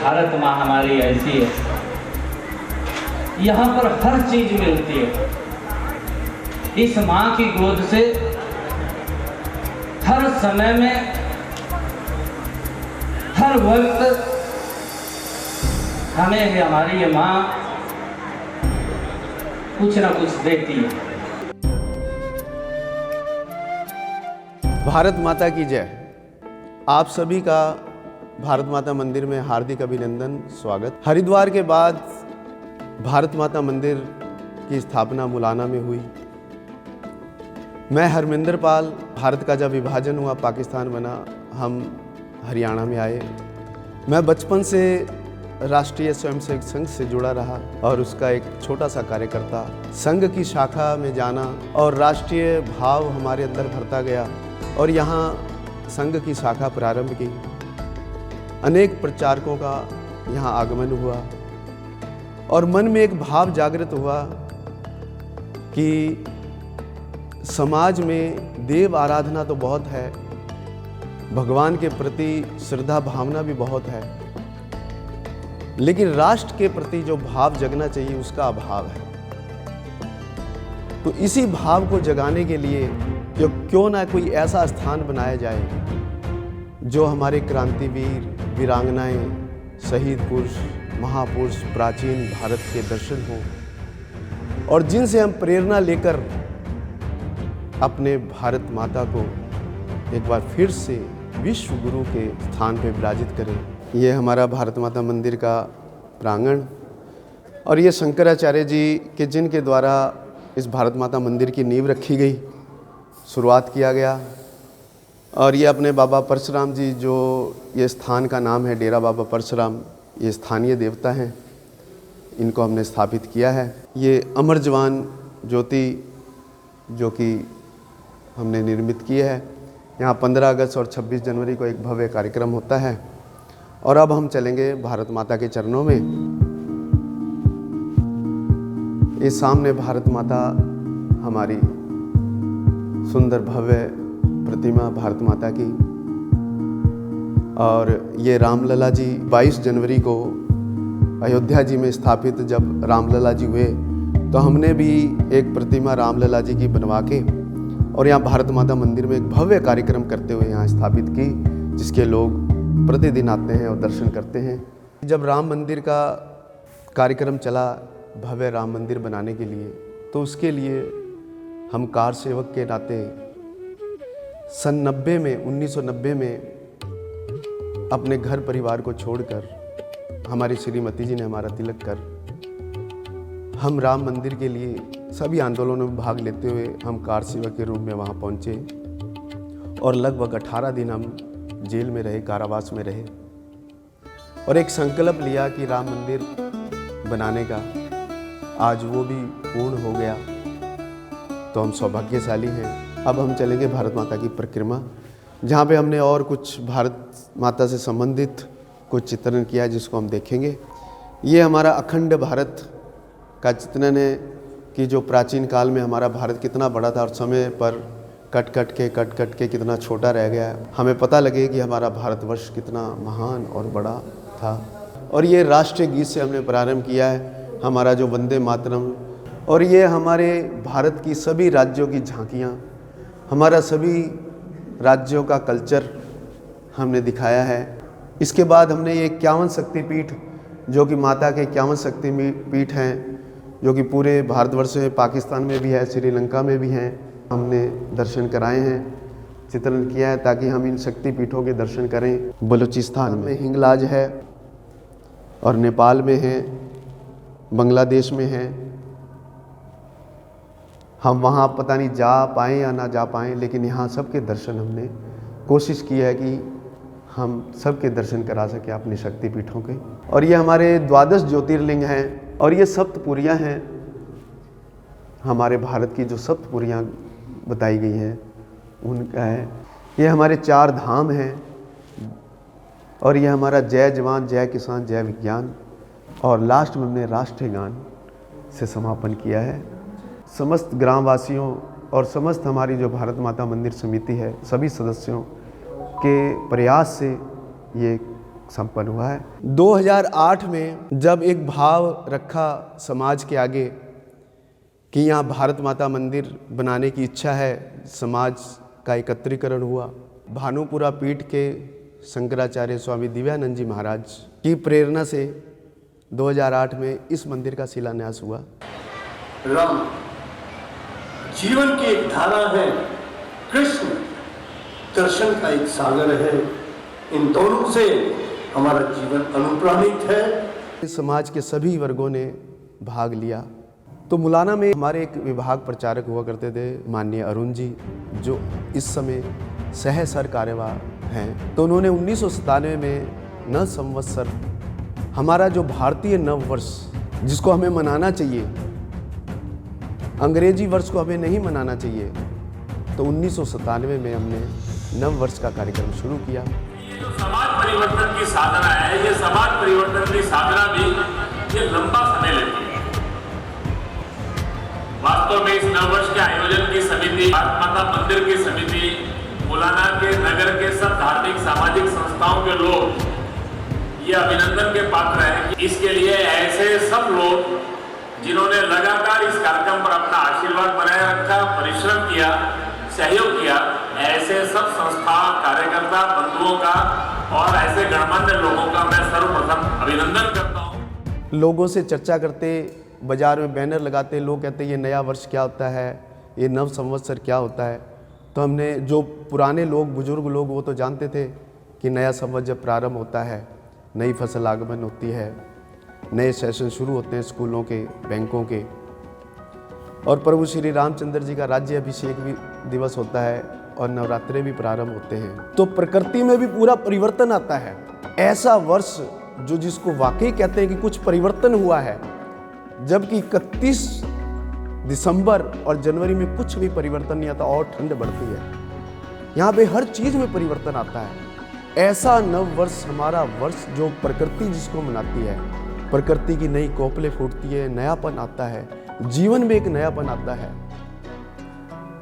भारत माँ हमारी ऐसी है, यहाँ पर हर चीज मिलती है। इस माँ की गोद से हर समय में, हर वक्त हमें हमारी ये माँ कुछ ना कुछ देती है। भारत माता की जय। आप सभी का भारत माता मंदिर में हार्दिक अभिनंदन, स्वागत। हरिद्वार के बाद भारत माता मंदिर की स्थापना मुलाना में हुई। मैं हरमिंदर पाल, भारत का जब विभाजन हुआ, पाकिस्तान बना, हम हरियाणा में आए। मैं बचपन से राष्ट्रीय स्वयंसेवक संघ से जुड़ा रहा और उसका एक छोटा सा कार्यकर्ता। संघ की शाखा में जाना और राष्ट्रीय भाव हमारे अंदर भरता गया और यहाँ संघ की शाखा प्रारंभ की। अनेक प्रचारकों का यहाँ आगमन हुआ और मन में एक भाव जागृत हुआ कि समाज में देव आराधना तो बहुत है, भगवान के प्रति श्रद्धा भावना भी बहुत है, लेकिन राष्ट्र के प्रति जो भाव जगना चाहिए उसका अभाव है। तो इसी भाव को जगाने के लिए क्यों ना कोई ऐसा स्थान बनाया जाए जो हमारे क्रांतिवीर, वीरांगनाएं, शहीद पुरुष, महापुरुष, प्राचीन भारत के दर्शन हों और जिनसे हम प्रेरणा लेकर अपने भारत माता को एक बार फिर से विश्व गुरु के स्थान पर विराजित करें। ये हमारा भारत माता मंदिर का प्रांगण और ये शंकराचार्य जी के जिनके द्वारा इस भारत माता मंदिर की नींव रखी गई, शुरुआत किया गया। और ये अपने बाबा परशुराम जी, जो ये स्थान का नाम है डेरा बाबा परशुराम, ये स्थानीय देवता हैं, इनको हमने स्थापित किया है। ये अमर जवान ज्योति जो कि हमने निर्मित की है। यहाँ 15 अगस्त और 26 जनवरी को एक भव्य कार्यक्रम होता है। और अब हम चलेंगे भारत माता के चरणों में। इस सामने भारत माता हमारी सुंदर भव्य प्रतिमा भारत माता की, और ये रामलला जी 22 जनवरी को अयोध्या जी में स्थापित जब रामलला जी हुए तो हमने भी एक प्रतिमा रामलला जी की बनवा के और यहाँ भारत माता मंदिर में एक भव्य कार्यक्रम करते हुए यहाँ स्थापित की, जिसके लोग प्रतिदिन आते हैं और दर्शन करते हैं। जब राम मंदिर का कार्यक्रम चला भव्य राम मंदिर बनाने के लिए, तो उसके लिए हम कार सेवक के नाते सन 1990 में अपने घर परिवार को छोड़कर हमारी श्रीमती जी ने हमारा तिलक कर हम राम मंदिर के लिए सभी आंदोलनों में भाग लेते हुए हम कार सेवक के रूप में वहाँ पहुँचे और लगभग 18 दिन हम जेल में रहे, कारावास में रहे और एक संकल्प लिया कि राम मंदिर बनाने का। आज वो भी पूर्ण हो गया, तो हम सौभाग्यशाली हैं। अब हम चलेंगे भारत माता की परिक्रमा, जहाँ पे हमने और कुछ भारत माता से संबंधित कुछ चित्रण किया है, जिसको हम देखेंगे। ये हमारा अखंड भारत का चित्रण है कि जो प्राचीन काल में हमारा भारत कितना बड़ा था और समय पर कट कट के कितना छोटा रह गया है। हमें पता लगे कि हमारा भारतवर्ष कितना महान और बड़ा था। और ये राष्ट्रीय गीत से हमने प्रारंभ किया है, हमारा जो वंदे मातरम। और ये हमारे भारत की सभी राज्यों की झांकियाँ, हमारा सभी राज्यों का कल्चर हमने दिखाया है। इसके बाद हमने ये 51 शक्तिपीठ, जो कि माता के 51 शक्तिपीठ हैं, जो कि पूरे भारतवर्ष में, पाकिस्तान में भी है, श्रीलंका में भी हैं, हमने दर्शन कराए हैं, चित्रण किया है, ताकि हम इन शक्तिपीठों के दर्शन करें। बलूचिस्तान में हिंगलाज है और नेपाल में है, बांग्लादेश में है। हम वहाँ पता नहीं जा पाएँ या ना जा पाएँ, लेकिन यहाँ सबके दर्शन हमने कोशिश की है कि हम सबके दर्शन करा सकें अपने शक्तिपीठों के। और ये हमारे 12 ज्योतिर्लिंग हैं और ये सप्तपुरियाँ हैं। हमारे भारत की जो सप्तपुरियाँ बताई गई हैं उनका है। ये हमारे 4 धाम हैं और ये हमारा जय जवान, जय किसान, जय विज्ञान। और लास्ट में हमने राष्ट्रीय गान से समापन किया है। समस्त ग्रामवासियों और समस्त हमारी जो भारत माता मंदिर समिति है, सभी सदस्यों के प्रयास से ये संपन्न हुआ है। 2008 में जब एक भाव रखा समाज के आगे कि यहाँ भारत माता मंदिर बनाने की इच्छा है, समाज का एकत्रीकरण हुआ। भानुपुरा पीठ के शंकराचार्य स्वामी दिव्यानंद जी महाराज की प्रेरणा से 2008 में इस मंदिर का शिलान्यास हुआ। राम जीवन की एक धारा है, कृष्ण दर्शन का एक सागर है। इन दोनों से हमारा जीवन अनुप्राणित है। समाज के सभी वर्गों ने भाग लिया। तो मुलाना में हमारे एक विभाग प्रचारक हुआ करते थे, माननीय अरुण जी, जो इस समय सह सर कार्यवाह हैं। तो उन्होंने 1997 में नव संवत्सर, हमारा जो भारतीय नव वर्ष जिसको हमें मनाना चाहिए, अंग्रेजी वर्ष को हमें नहीं मनाना चाहिए, तो 1997 में हमने नव वर्ष का कार्यक्रम शुरू किया। ये जो समाज परिवर्तन की साधना है, ये समाज परिवर्तन की साधना भी ये लंबा समय लेती है। वास्तव में इस नववर्ष के आयोजन की समिति, भारत माता मंदिर की समिति, मुलाना के नगर के सब धार्मिक सामाजिक संस्थाओं के लोग ये अभिनंदन के पात्र हैं कि इसके लिए ऐसे सब लोग जिन्होंने लगातार इस कार्यक्रम पर अपना आशीर्वाद बनाए रखा, परिश्रम किया, सहयोग किया, ऐसे सब संस्था, कार्यकर्ता, बंधुओं का और ऐसे गणमान्य लोगों का मैं सर्वप्रथम अभिनंदन करता हूँ। लोगों से चर्चा करते, बाजार में बैनर लगाते, लोग कहते ये नया वर्ष क्या होता है, ये नव संवत्सर क्या होता है। तो हमने, जो पुराने लोग, बुजुर्ग लोग, वो तो जानते थे कि नया संवत्सर जब प्रारंभ होता है, नई फसल आगमन होती है, नए सेशन शुरू होते हैं स्कूलों के, बैंकों के, और प्रभु श्री रामचंद्र जी का राज्य अभिषेक भी दिवस होता है और नवरात्रे भी प्रारंभ होते हैं। तो प्रकृति में भी पूरा परिवर्तन आता है। ऐसा वर्ष जो जिसको वाकई कहते हैं कि कुछ परिवर्तन हुआ है, जबकि 31 दिसंबर और जनवरी में कुछ भी परिवर्तन नहीं आता और ठंड बढ़ती है। यहाँ पे हर चीज में परिवर्तन आता है। ऐसा नव वर्ष हमारा वर्ष जो प्रकृति जिसको मनाती है, प्रकृति की नई कोपलें फूटती है, नयापन आता है, जीवन में एक नयापन आता है।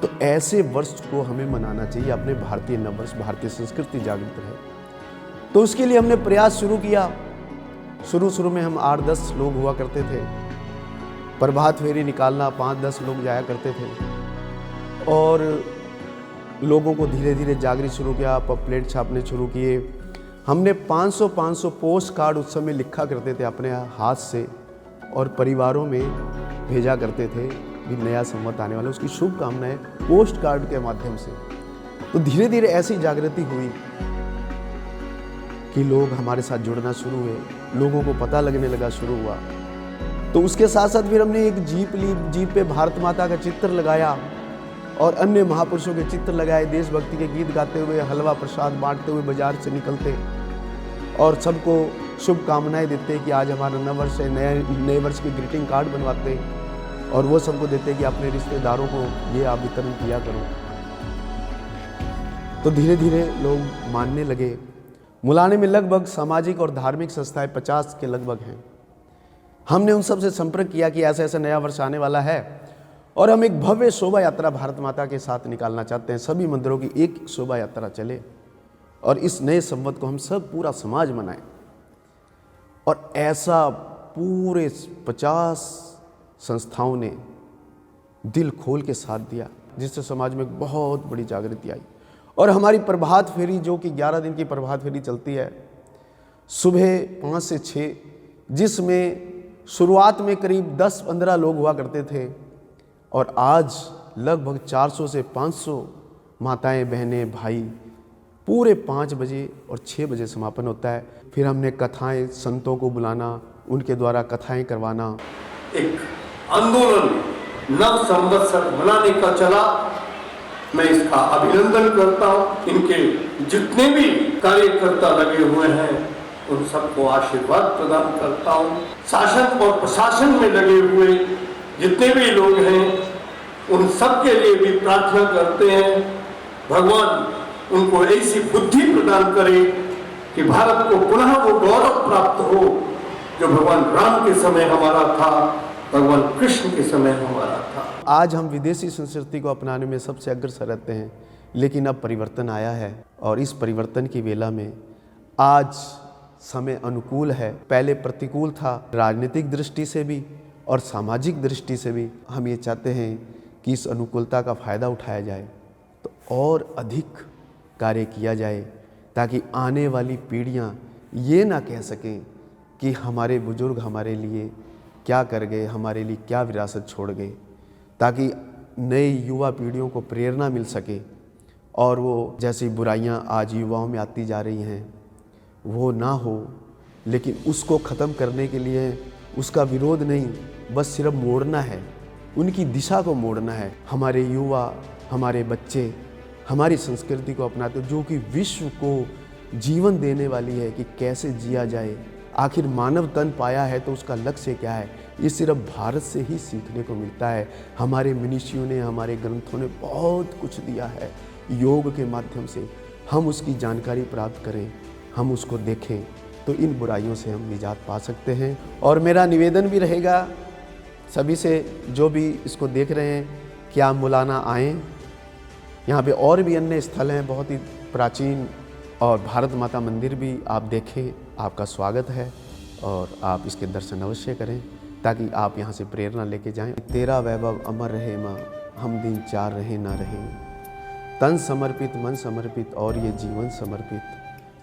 तो ऐसे वर्ष को हमें मनाना चाहिए। अपने भारतीय नव वर्ष, भारतीय संस्कृति जागृत रहे। तो उसके लिए हमने प्रयास शुरू किया। शुरू में हम 8-10 लोग हुआ करते थे। प्रभात फेरी निकालना 5-10 लोग जाया करते थे, और लोगों को धीरे धीरे जागृत शुरू किया। पम्पलेट छापने शुरू किए। हमने 500 पोस्ट कार्ड उस समय लिखा करते थे अपने हाथ से, और परिवारों में भेजा करते थे भी नया संवत आने वाला, उसकी शुभकामनाएं पोस्ट कार्ड के माध्यम से। तो धीरे धीरे ऐसी जागृति हुई कि लोग हमारे साथ जुड़ना शुरू हुए, लोगों को पता लगने लगा, शुरू हुआ। तो उसके साथ साथ फिर हमने एक जीप ली, जीप पे भारत माता का चित्र लगाया और अन्य महापुरुषों के चित्र लगाए। देशभक्ति के गीत गाते हुए, हलवा प्रसाद बांटते हुए बाजार से निकलते और सबको शुभकामनाएं देते कि आज हमारा नव वर्ष है। नए वर्ष के ग्रीटिंग कार्ड बनवाते और वो सबको देते कि अपने रिश्तेदारों को ये आप वितरण किया करो। तो धीरे धीरे लोग मानने लगे। मुलाने में लगभग सामाजिक और धार्मिक संस्थाएं 50 के लगभग हैं। हमने उन सब से संपर्क किया कि ऐसा ऐसा नया वर्ष आने वाला है और हम एक भव्य शोभा यात्रा भारत माता के साथ निकालना चाहते हैं। सभी मंदिरों की एक शोभा यात्रा चले और इस नए संवत को हम सब पूरा समाज मनाएं। और ऐसा पूरे 50 संस्थाओं ने दिल खोल के साथ दिया, जिससे समाज में बहुत बड़ी जागृति आई। और हमारी प्रभात फेरी, जो कि 11 दिन की प्रभात फेरी चलती है, सुबह 5 से 6, जिसमें शुरुआत में करीब 10-15 लोग हुआ करते थे और आज लगभग 400 से 500 माताएं, बहनें, भाई पूरे 5 बजे और 6 बजे समापन होता है। फिर हमने कथाएं, संतों को बुलाना, उनके द्वारा कथाएं करवाना। एक आंदोलन नव संवत्सर मनाने का चला। मैं इसका अभिनंदन करता हूँ। इनके जितने भी कार्यकर्ता लगे हुए हैं उन सबको आशीर्वाद प्रदान करता हूँ। शासन और प्रशासन में लगे हुए जितने भी लोग हैं उन सब के लिए भी प्रार्थना करते हैं, भगवान उनको ऐसी बुद्धि प्रदान करे कि भारत को पुनः वो गौरव प्राप्त हो जो भगवान राम के समय हमारा था, भगवान कृष्ण के समय हमारा था। आज हम विदेशी संस्कृति को अपनाने में सबसे अग्रसर रहते हैं, लेकिन अब परिवर्तन आया है और इस परिवर्तन की वेला में आज समय अनुकूल है। पहले प्रतिकूल था, राजनीतिक दृष्टि से भी और सामाजिक दृष्टि से भी। हम ये चाहते हैं कि इस अनुकूलता का फ़ायदा उठाया जाए तो और अधिक कार्य किया जाए, ताकि आने वाली पीढ़ियाँ ये ना कह सकें कि हमारे बुजुर्ग हमारे लिए क्या कर गए, हमारे लिए क्या विरासत छोड़ गए, ताकि नई युवा पीढ़ियों को प्रेरणा मिल सके और वो जैसी बुराइयां आज युवाओं में आती जा रही हैं वो ना हो। लेकिन उसको ख़त्म करने के लिए उसका विरोध नहीं, बस सिर्फ मोड़ना है, उनकी दिशा को मोड़ना है। हमारे युवा, हमारे बच्चे हमारी संस्कृति को अपनाते, जो कि विश्व को जीवन देने वाली है कि कैसे जिया जाए। आखिर मानव तन पाया है तो उसका लक्ष्य क्या है, ये सिर्फ भारत से ही सीखने को मिलता है। हमारे मनीषियों ने, हमारे ग्रंथों ने बहुत कुछ दिया है। योग के माध्यम से हम उसकी जानकारी प्राप्त करें, हम उसको देखें तो इन बुराइयों से हम निजात पा सकते हैं। और मेरा निवेदन भी रहेगा सभी से, जो भी इसको देख रहे हैं, कि आप मौलाना आएँ। यहाँ पे और भी अन्य स्थल हैं बहुत ही प्राचीन, और भारत माता मंदिर भी आप देखें, आपका स्वागत है और आप इसके दर्शन अवश्य करें ताकि आप यहाँ से प्रेरणा लेके जाएं। तेरा वैभव अमर रहे माँ, हम दिन चार रहे ना रहे। तन समर्पित, मन समर्पित और ये जीवन समर्पित,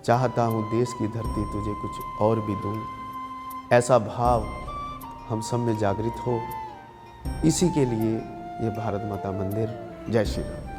चाहता हूँ देश की धरती तुझे कुछ और भी दूँ। ऐसा भाव हम सब में जागृत हो, इसी के लिए ये भारत माता मंदिर। जय श्री राम।